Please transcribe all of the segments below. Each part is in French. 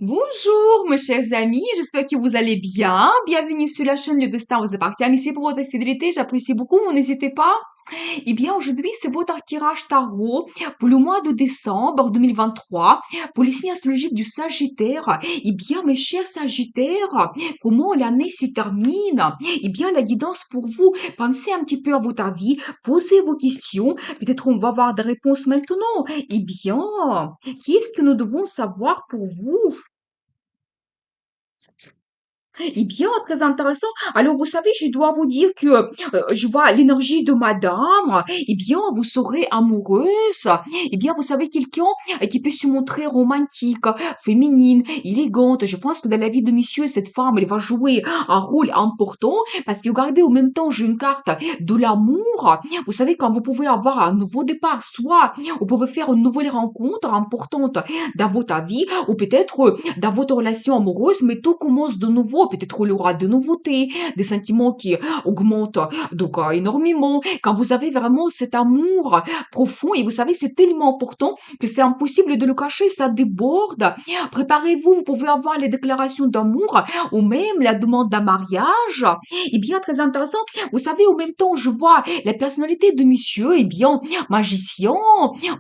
Bonjour, mes chers amis, j'espère que vous allez bien. Bienvenue sur la chaîne Le Destin vous appartient. Merci pour votre fidélité, j'apprécie beaucoup, vous n'hésitez pas. Eh bien, aujourd'hui, c'est votre tirage tarot pour le mois de décembre 2023, pour les signes astrologiques du Sagittaire. Eh bien, mes chers Sagittaires, comment l'année se termine? Eh bien, la guidance pour vous, pensez un petit peu à votre avis, posez vos questions, peut-être on va avoir des réponses maintenant. Eh bien, qu'est-ce que nous devons savoir pour vous? Eh bien, très intéressant. Alors, vous savez, je dois vous dire que je vois l'énergie de madame. Eh bien, vous serez amoureuse. Eh bien, vous savez, quelqu'un qui peut se montrer romantique, féminine, élégante. Je pense que dans la vie de monsieur, cette femme, elle va jouer un rôle important parce que regardez, au même temps, j'ai une carte de l'amour. Vous savez, quand vous pouvez avoir un nouveau départ, soit vous pouvez faire une nouvelle rencontre importante dans votre vie, ou peut-être dans votre relation amoureuse, mais tout commence de nouveau. Peut-être il y aura de nouveautés, des sentiments qui augmentent donc énormément. Quand vous avez vraiment cet amour profond, et vous savez, c'est tellement important que c'est impossible de le cacher, ça déborde. Préparez-vous, vous pouvez avoir les déclarations d'amour ou même la demande d'un mariage. Et bien, très intéressant. Vous savez, au même temps, je vois la personnalité de monsieur, et bien, magicien.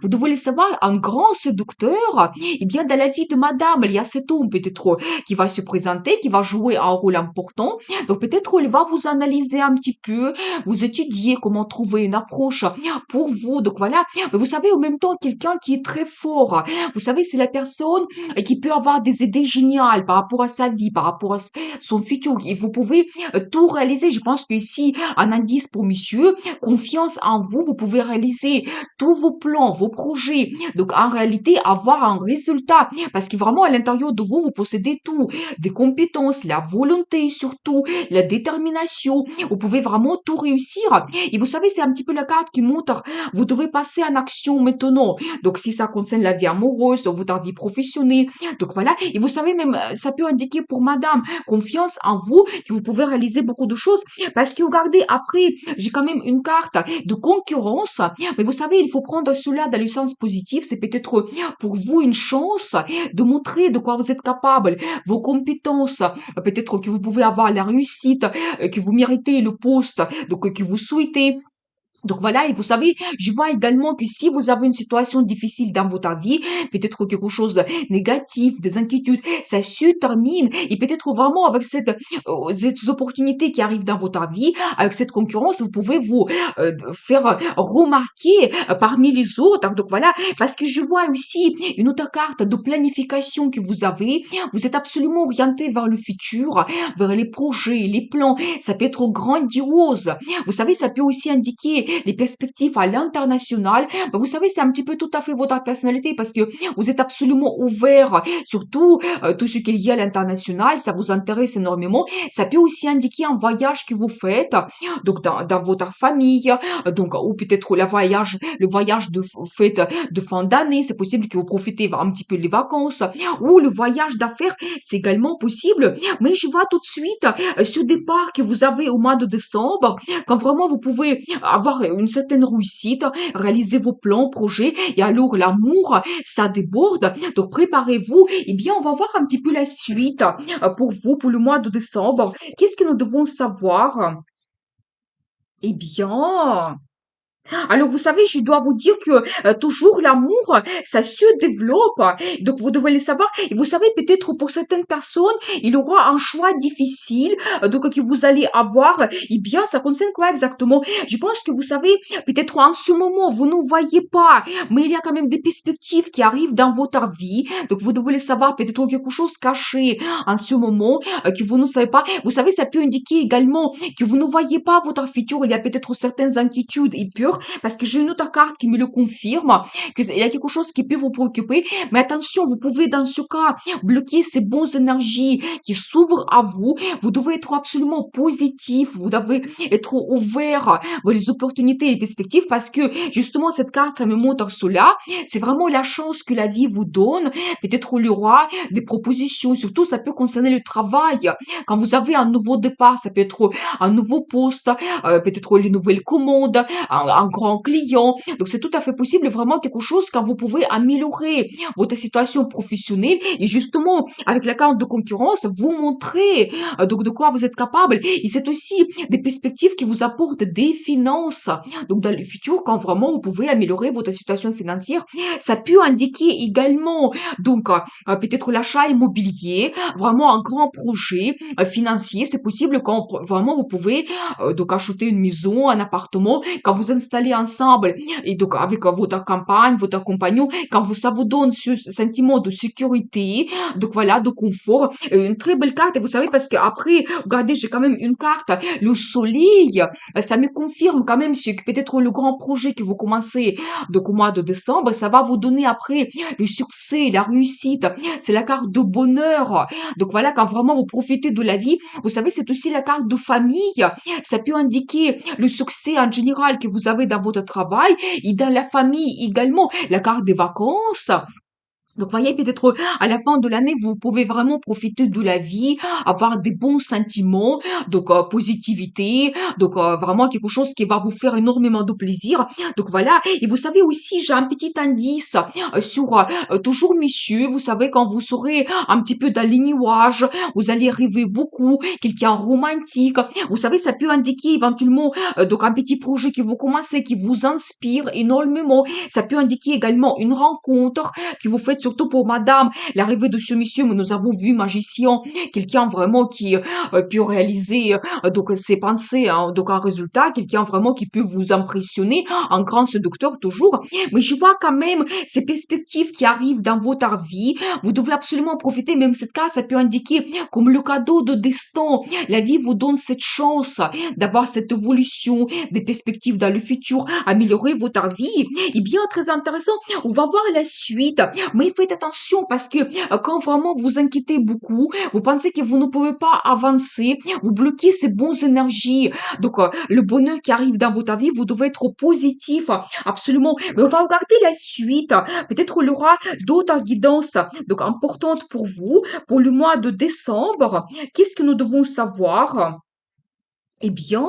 Vous devez le savoir, un grand séducteur. Eh bien, dans la vie de madame, il y a cet homme peut-être qui va se présenter, qui va jouer un rôle important. Donc peut-être il va vous analyser un petit peu, vous étudier comment trouver une approche pour vous. Donc voilà. Mais vous savez, en même temps, quelqu'un qui est très fort. Vous savez, c'est la personne qui peut avoir des idées géniales par rapport à sa vie, par rapport à son futur. Et vous pouvez tout réaliser. Je pense que ici, un indice pour monsieur, confiance en vous, vous pouvez réaliser tous vos plans, vos projets. Donc en réalité, avoir un résultat. Parce que vraiment, à l'intérieur de vous, vous possédez tout. Des compétences, la volonté surtout, la détermination. Vous pouvez vraiment tout réussir. Et vous savez, c'est un petit peu la carte qui montre, vous devez passer en action maintenant. Donc si ça concerne la vie amoureuse, votre vie professionnelle. Donc voilà. Et vous savez même, ça peut indiquer pour madame, confiance en vous, que vous pouvez réaliser beaucoup de choses. Parce que regardez, après, j'ai quand même une carte de concurrence. Mais vous savez, il faut prendre cela dans le sens positif. C'est peut-être pour vous une chance de montrer de quoi vous êtes capable, vos compétences. Peut-être que vous pouvez avoir la réussite, que vous méritez le poste, donc que vous souhaitez. Donc voilà, et vous savez, je vois également que si vous avez une situation difficile dans votre vie, peut-être quelque chose de négatif, des inquiétudes, ça se termine, et peut-être vraiment avec cette opportunité qui arrive dans votre vie, avec cette concurrence, vous pouvez vous faire remarquer parmi les autres. Donc voilà, parce que je vois aussi une autre carte de planification que vous avez. Vous êtes absolument orienté vers le futur, vers les projets, les plans. Ça peut être grandiose. Vous savez, ça peut aussi indiquer les perspectives à l'international. Mais vous savez, c'est un petit peu tout à fait votre personnalité parce que vous êtes absolument ouvert, surtout tout ce qu'il y a à l'international, ça vous intéresse énormément. Ça peut aussi indiquer un voyage que vous faites, donc dans votre famille, donc ou peut-être le voyage de fête de fin d'année. C'est possible que vous profitez un petit peu des vacances, ou le voyage d'affaires, c'est également possible. Mais je vois tout de suite ce départ que vous avez au mois de décembre, quand vraiment vous pouvez avoir une certaine réussite, réaliser vos plans, projets, et alors l'amour, ça déborde. Donc préparez-vous. Eh bien, on va voir un petit peu la suite pour vous, pour le mois de décembre. Qu'est-ce que nous devons savoir? Eh bien, alors, vous savez, je dois vous dire que toujours l'amour, ça se développe. Donc, vous devez le savoir. Et vous savez, peut-être pour certaines personnes, il y aura un choix difficile, donc que vous allez avoir. Eh bien, ça concerne quoi exactement? Je pense que vous savez, peut-être en ce moment, vous ne voyez pas, mais il y a quand même des perspectives qui arrivent dans votre vie. Donc, vous devez le savoir, peut-être quelque chose caché en ce moment que vous ne savez pas. Vous savez, ça peut indiquer également que vous ne voyez pas votre futur. Il y a peut-être certaines inquiétudes et peurs parce que j'ai une autre carte qui me le confirme, qu'il y a quelque chose qui peut vous préoccuper. Mais attention, vous pouvez dans ce cas bloquer ces bonnes énergies qui s'ouvrent à vous. Vous devez être absolument positif, vous devez être ouvert vers les opportunités et les perspectives parce que justement cette carte, ça me montre cela. C'est vraiment la chance que la vie vous donne. Peut-être il y aura des propositions, surtout ça peut concerner le travail. Quand vous avez un nouveau départ, ça peut être un nouveau poste, peut-être les nouvelles commandes, un un grand client. Donc, c'est tout à fait possible, vraiment quelque chose quand vous pouvez améliorer votre situation professionnelle et justement, avec la carte de concurrence, vous montrer donc de quoi vous êtes capable. Et c'est aussi des perspectives qui vous apportent des finances. Donc, dans le futur, quand vraiment vous pouvez améliorer votre situation financière, ça peut indiquer également donc peut-être l'achat immobilier, vraiment un grand projet financier. C'est possible quand vraiment vous pouvez donc acheter une maison, un appartement, quand vous installez ensemble et donc avec votre campagne, votre compagnon, quand vous, ça vous donne ce sentiment de sécurité, donc voilà, de confort, une très belle carte. Et vous savez, parce que après, regardez, j'ai quand même une carte, le soleil, ça me confirme quand même que peut-être le grand projet que vous commencez donc au mois de décembre, ça va vous donner après le succès, la réussite. C'est la carte de bonheur. Donc voilà, quand vraiment vous profitez de la vie, vous savez, c'est aussi la carte de famille. Ça peut indiquer le succès en général que vous avez dans votre travail et dans la famille également. La carte des vacances. Donc, voyez, peut-être à la fin de l'année, vous pouvez vraiment profiter de la vie, avoir des bons sentiments, donc positivité, donc vraiment quelque chose qui va vous faire énormément de plaisir. Donc voilà. Et vous savez aussi, j'ai un petit indice sur toujours monsieur. Vous savez, quand vous serez un petit peu dans les nuages, vous allez rêver beaucoup, quelqu'un romantique. Vous savez, ça peut indiquer éventuellement donc un petit projet que vous commencez, qui vous inspire énormément. Ça peut indiquer également une rencontre que vous faites surtout pour madame, l'arrivée de ce monsieur, mais nous avons vu magicien, quelqu'un vraiment qui peut réaliser donc ses pensées, hein, donc un résultat, quelqu'un vraiment qui peut vous impressionner, un grand séducteur toujours. Mais je vois quand même ces perspectives qui arrivent dans votre vie. Vous devez absolument profiter, même cette carte, ça peut indiquer comme le cadeau de destin. La vie vous donne cette chance d'avoir cette évolution, des perspectives dans le futur, améliorer votre vie. Et bien, très intéressant, on va voir la suite. Mais faites attention parce que quand vraiment vous inquiétez beaucoup, vous pensez que vous ne pouvez pas avancer, vous bloquez ces bonnes énergies. Donc, le bonheur qui arrive dans votre vie, vous devez être positif, absolument. Mais on va regarder la suite. Peut-être il y aura d'autres guidances donc importantes pour vous pour le mois de décembre. Qu'est-ce que nous devons savoir? Eh bien,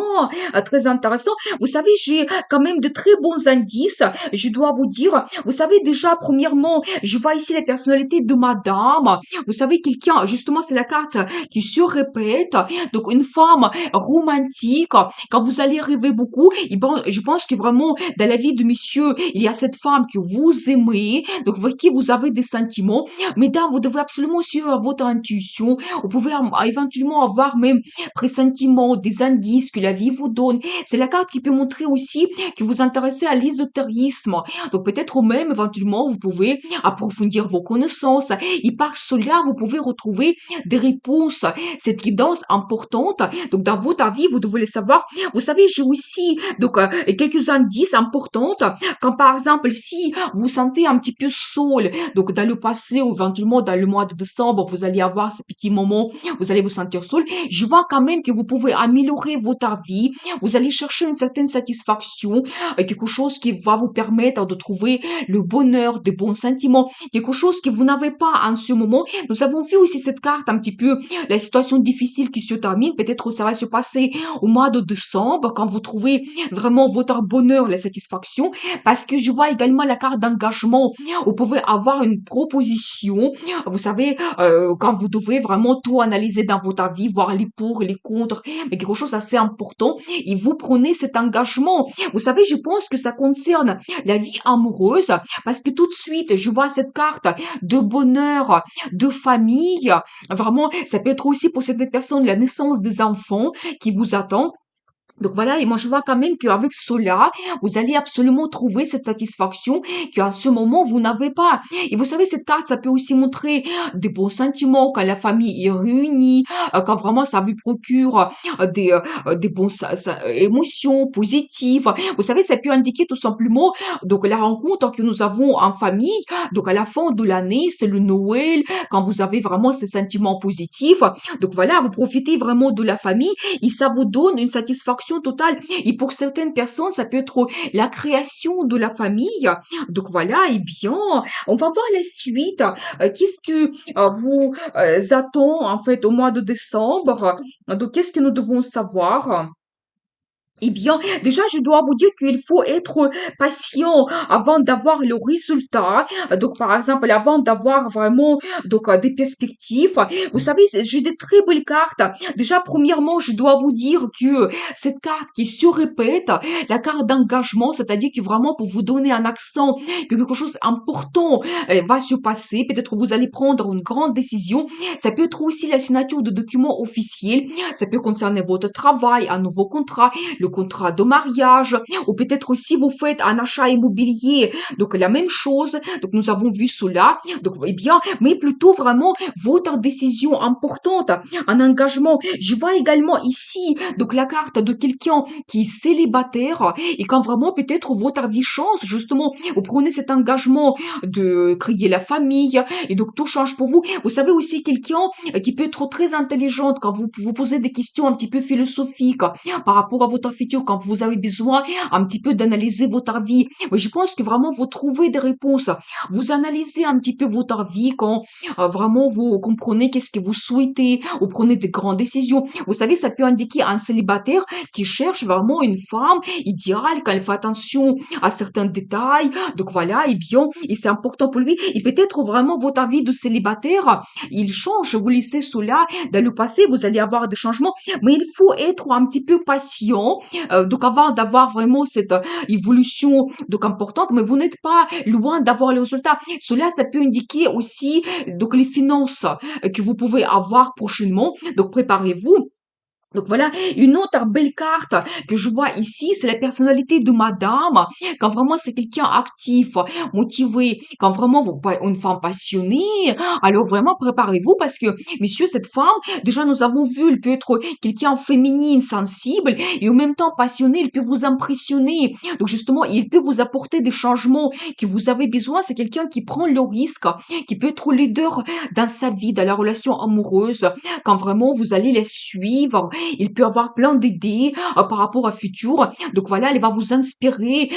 très intéressant. Vous savez, j'ai quand même de très bons indices. Je dois vous dire, vous savez déjà, premièrement, je vois ici la personnalité de madame. Vous savez, quelqu'un, justement, c'est la carte qui se répète. Donc, une femme romantique. Quand vous allez rêver beaucoup, eh ben, je pense que vraiment, dans la vie de monsieur, il y a cette femme que vous aimez, donc, avec qui vous avez des sentiments. Mesdames, vous devez absolument suivre votre intuition. Vous pouvez éventuellement avoir même pressentiments, des indices que la vie vous donne. C'est la carte qui peut montrer aussi que vous intéressez à l'ésotérisme. Donc peut-être même éventuellement vous pouvez approfondir vos connaissances et par cela vous pouvez retrouver des réponses. Cette guidance importante. Donc dans votre vie vous devez le savoir. Vous savez j'ai aussi donc quelques indices importants quand par exemple si vous sentez un petit peu seul donc dans le passé ou éventuellement dans le mois de décembre vous allez avoir ce petit moment vous allez vous sentir seul. Je vois quand même que vous pouvez améliorer votre vie, vous allez chercher une certaine satisfaction, quelque chose qui va vous permettre de trouver le bonheur, des bons sentiments, quelque chose que vous n'avez pas en ce moment. Nous avons vu aussi cette carte un petit peu, la situation difficile qui se termine, peut-être ça va se passer au mois de décembre, quand vous trouvez vraiment votre bonheur, la satisfaction, parce que je vois également la carte d'engagement. Vous pouvez avoir une proposition, vous savez, quand vous devez vraiment tout analyser dans votre vie, voir les pour et les contre, mais quelque chose d'assez important, et vous prenez cet engagement. Vous savez, je pense que ça concerne la vie amoureuse, parce que tout de suite, je vois cette carte de bonheur, de famille. Vraiment, ça peut être aussi pour cette personne la naissance des enfants qui vous attend. Donc voilà, et moi je vois quand même qu'avec cela, vous allez absolument trouver cette satisfaction qu'à ce moment vous n'avez pas. Et vous savez, cette carte, ça peut aussi montrer des bons sentiments quand la famille est réunie, quand vraiment ça vous procure des bons émotions positives. Vous savez, ça peut indiquer tout simplement donc la rencontre que nous avons en famille. Donc à la fin de l'année, c'est le Noël, quand vous avez vraiment ces sentiments positifs. Donc voilà, vous profitez vraiment de la famille et ça vous donne une satisfaction totale. Et pour certaines personnes, ça peut être la création de la famille. Donc voilà, et bien, on va voir la suite. Qu'est-ce que vous attend en fait au mois de décembre? Donc qu'est-ce que nous devons savoir? Eh bien, déjà, je dois vous dire qu'il faut être patient avant d'avoir le résultat. Donc, par exemple, avant d'avoir vraiment des perspectives. Vous savez, j'ai des très belles cartes. Déjà, premièrement, je dois vous dire que cette carte qui se répète, la carte d'engagement, c'est-à-dire que vraiment pour vous donner un accent que quelque chose d'important va se passer. Peut-être vous allez prendre une grande décision. Ça peut être aussi la signature de documents officiels. Ça peut concerner votre travail, un nouveau contrat, le contrat de mariage, ou peut-être aussi vous faites un achat immobilier. Donc la même chose. Donc nous avons vu cela. Donc eh bien, mais plutôt vraiment votre décision importante, un engagement. Je vois également ici donc la carte de quelqu'un qui est célibataire et quand vraiment peut-être votre vie change justement, vous prenez cet engagement de créer la famille et donc tout change pour vous. Vous savez aussi quelqu'un qui peut être très intelligente quand vous vous posez des questions un petit peu philosophiques par rapport à votre futur, quand vous avez besoin un petit peu d'analyser votre vie. Mais je pense que vraiment vous trouvez des réponses. Vous analysez un petit peu votre vie quand vraiment vous comprenez qu'est-ce que vous souhaitez, vous prenez des grandes décisions. Vous savez, ça peut indiquer un célibataire qui cherche vraiment une femme idéale, quand elle fait attention à certains détails. Donc voilà, et bien, et c'est important pour lui. Et peut-être vraiment votre vie de célibataire, il change. Vous laissez cela dans le passé, vous allez avoir des changements, mais il faut être un petit peu patient. Donc avant d'avoir vraiment cette évolution donc importante, mais vous n'êtes pas loin d'avoir les résultats. Cela, ça peut indiquer aussi donc les finances que vous pouvez avoir prochainement. Donc préparez-vous. Donc voilà, une autre belle carte que je vois ici, c'est la personnalité de madame. Quand vraiment c'est quelqu'un actif, motivé, quand vraiment vous une femme passionnée, alors vraiment préparez-vous parce que, monsieur, cette femme, déjà nous avons vu, elle peut être quelqu'un féminine, sensible et en même temps passionnée, elle peut vous impressionner. Donc justement, il peut vous apporter des changements que vous avez besoin. C'est quelqu'un qui prend le risque, qui peut être leader dans sa vie, dans la relation amoureuse, quand vraiment vous allez la suivre. Il peut avoir plein d'idées par rapport au futur. Donc voilà, elle va vous inspirer,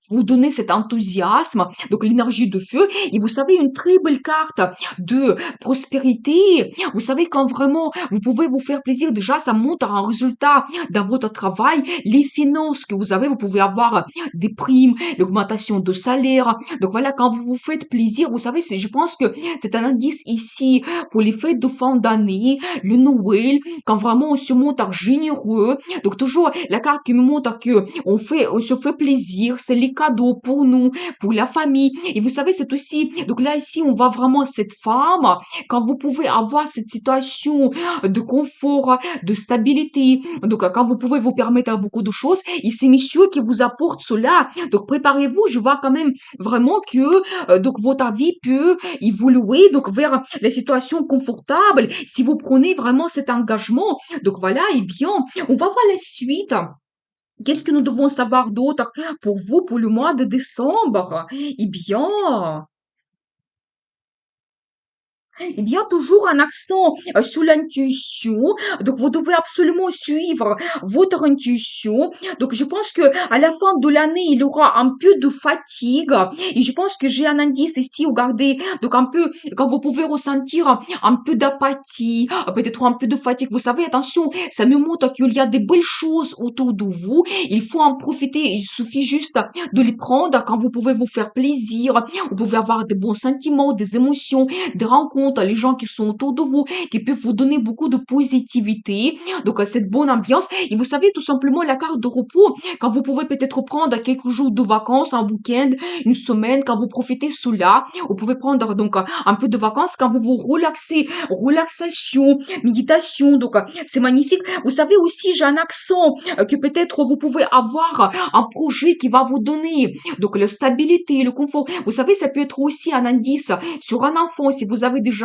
vous donner cet enthousiasme, donc l'énergie de feu. Et vous savez, une très belle carte de prospérité. Vous savez, quand vraiment vous pouvez vous faire plaisir, déjà, ça montre un résultat dans votre travail. Les finances que vous avez, vous pouvez avoir des primes, l'augmentation de salaire. Donc voilà, quand vous vous faites plaisir, vous savez, je pense que c'est un indice ici pour les fêtes de fin d'année, le Noël, quand vraiment on se montre généreux. Donc toujours la carte qui me montre que on se fait plaisir, c'est les cadeaux pour nous, pour la famille. Et vous savez, c'est aussi, donc là ici, on voit vraiment cette femme, quand vous pouvez avoir cette situation de confort, de stabilité, donc quand vous pouvez vous permettre beaucoup de choses, et c'est monsieur qui vous apporte cela. Donc préparez-vous, je vois quand même vraiment que donc votre vie peut évoluer donc vers la situation confortable si vous prenez vraiment cet engagement. Donc voilà, et bien, on va voir la suite. Qu'est-ce que nous devons savoir d'autre pour vous pour le mois de décembre? Eh bien, il y a toujours un accent sur l'intuition. Donc, vous devez absolument suivre votre intuition. Donc, je pense que à la fin de l'année, il y aura un peu de fatigue. Et je pense que j'ai un indice ici, regardez. Donc, un peu, quand vous pouvez ressentir un peu d'apathie, peut-être un peu de fatigue. Vous savez, attention, ça me montre qu'il y a des belles choses autour de vous. Il faut en profiter. Il suffit juste de les prendre quand vous pouvez vous faire plaisir. Vous pouvez avoir des bons sentiments, des émotions, des rencontres, les gens qui sont autour de vous, qui peuvent vous donner beaucoup de positivité. Donc, cette bonne ambiance. Et vous savez, tout simplement, la carte de repos, quand vous pouvez peut-être prendre quelques jours de vacances, un week-end, une semaine, quand vous profitez cela, vous pouvez prendre donc un peu de vacances quand vous vous relaxez. Relaxation, méditation, donc c'est magnifique. Vous savez aussi, j'ai un accent que peut-être vous pouvez avoir un projet qui va vous donner donc la stabilité, le confort. Vous savez, ça peut être aussi un indice sur un enfant. Si vous avez déjà,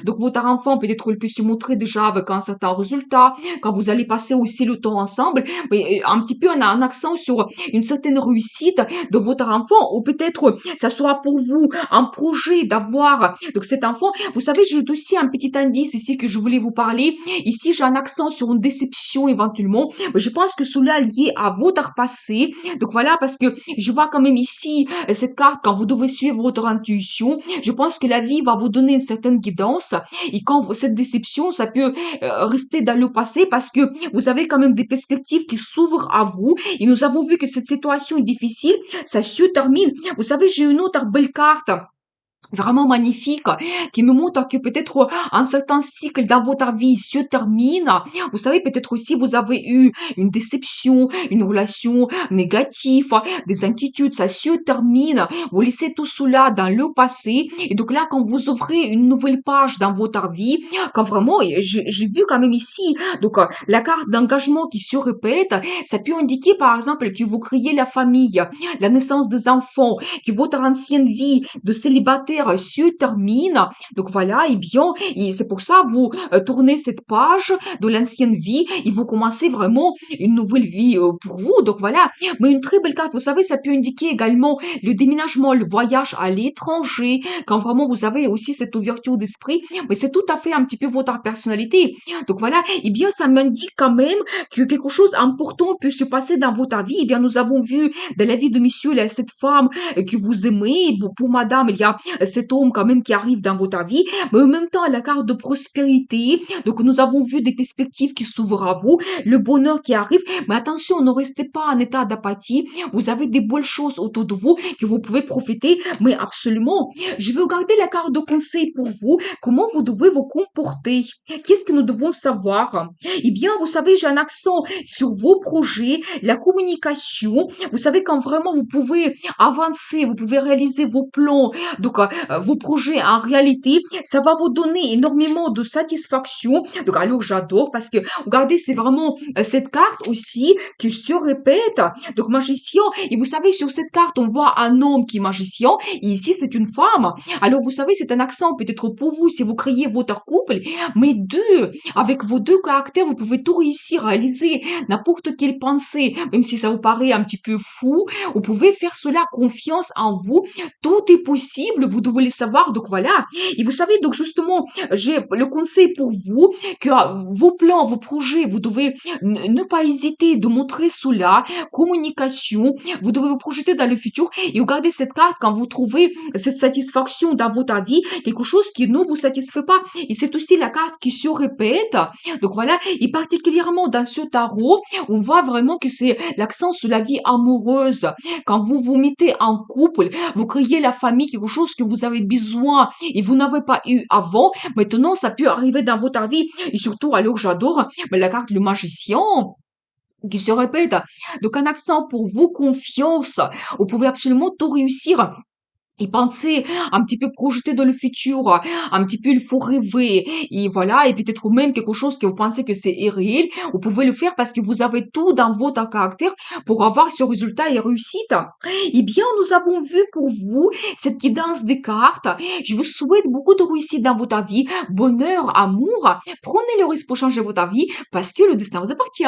donc votre enfant, peut-être il peut se montrer déjà avec un certain résultat, quand vous allez passer aussi le temps ensemble, mais un petit peu un accent sur une certaine réussite de votre enfant, ou peut-être ça sera pour vous un projet d'avoir donc cet enfant. Vous savez, j'ai aussi un petit indice ici que je voulais vous parler. Ici, j'ai un accent sur une déception éventuellement. Mais je pense que cela est lié à votre passé. Donc voilà, parce que je vois quand même ici cette carte quand vous devez suivre votre intuition. Je pense que la vie va vous donner une certaine certaine guidance. Et quand cette déception, ça peut rester dans le passé parce que vous avez quand même des perspectives qui s'ouvrent à vous. Et nous avons vu que cette situation difficile, ça se termine. Vous savez, j'ai une autre belle carte vraiment magnifique qui nous montre que peut-être un certain cycle dans votre vie se termine. Vous savez, peut-être aussi vous avez eu une déception, une relation négative, des inquiétudes, ça se termine. Vous laissez tout cela dans le passé. Et donc là, quand vous ouvrez une nouvelle page dans votre vie, quand vraiment, et j'ai vu quand même ici, donc la carte d'engagement qui se répète, ça peut indiquer par exemple que vous créez la famille, la naissance des enfants, que votre ancienne vie de célibataire se termine. Donc voilà, et bien, et c'est pour ça vous tournez cette page de l'ancienne vie et vous commencez vraiment une nouvelle vie pour vous. Donc voilà, mais une très belle carte, vous savez, ça peut indiquer également le déménagement, le voyage à l'étranger, quand vraiment vous avez aussi cette ouverture d'esprit, mais c'est tout à fait un petit peu votre personnalité. Donc voilà, et bien ça m'indique quand même que quelque chose d'important peut se passer dans votre vie. Et bien nous avons vu dans la vie de monsieur, il y a cette femme que vous aimez, bon, pour madame, il y a cet homme quand même qui arrive dans votre vie, mais en même temps la carte de prospérité. Donc nous avons vu des perspectives qui s'ouvrent à vous, le bonheur qui arrive, mais attention, ne restez pas en état d'apathie. Vous avez des belles choses autour de vous que vous pouvez profiter, mais absolument. Je vais regarder la carte de conseil pour vous, comment vous devez vous comporter. Qu'est-ce que nous devons savoir? Eh bien, vous savez, j'ai un accent sur vos projets, la communication. Vous savez, quand vraiment vous pouvez avancer, vous pouvez réaliser vos plans, donc vos projets en réalité, ça va vous donner énormément de satisfaction. Donc alors j'adore parce que regardez, c'est vraiment cette carte aussi qui se répète. Donc magicien, et vous savez sur cette carte on voit un homme qui est magicien et ici c'est une femme. Alors vous savez c'est un accent peut-être pour vous si vous créez votre couple, mais deux, avec vos deux caractères vous pouvez tout réussir à réaliser n'importe quelle pensée, même si ça vous paraît un petit peu fou, vous pouvez faire cela confiance en vous. Tout est possible, vous devez le savoir. Donc voilà. Et vous savez, donc justement, j'ai le conseil pour vous que vos plans, vos projets, vous devez ne pas hésiter de montrer cela. Communication, vous devez vous projeter dans le futur et regardez cette carte quand vous trouvez cette satisfaction dans votre vie, quelque chose qui ne vous satisfait pas. Et c'est aussi la carte qui se répète. Donc voilà. Et particulièrement dans ce tarot, on voit vraiment que c'est l'accent sur la vie amoureuse. Quand vous vous mettez en couple, vous créez la famille, quelque chose que vous avez besoin et vous n'avez pas eu avant. Maintenant, ça peut arriver dans votre vie. Et surtout, alors j'adore, mais la carte le magicien qui se répète. Donc un accent pour vous, confiance. Vous pouvez absolument tout réussir. Et pensez un petit peu projeter dans le futur, un petit peu il faut rêver, et voilà, et peut-être même quelque chose que vous pensez que c'est irréel, vous pouvez le faire parce que vous avez tout dans votre caractère pour avoir ce résultat et réussite. Eh bien, nous avons vu pour vous cette guidance des cartes. Je vous souhaite beaucoup de réussite dans votre vie, bonheur, amour. Prenez le risque pour changer votre vie parce que le destin vous appartient.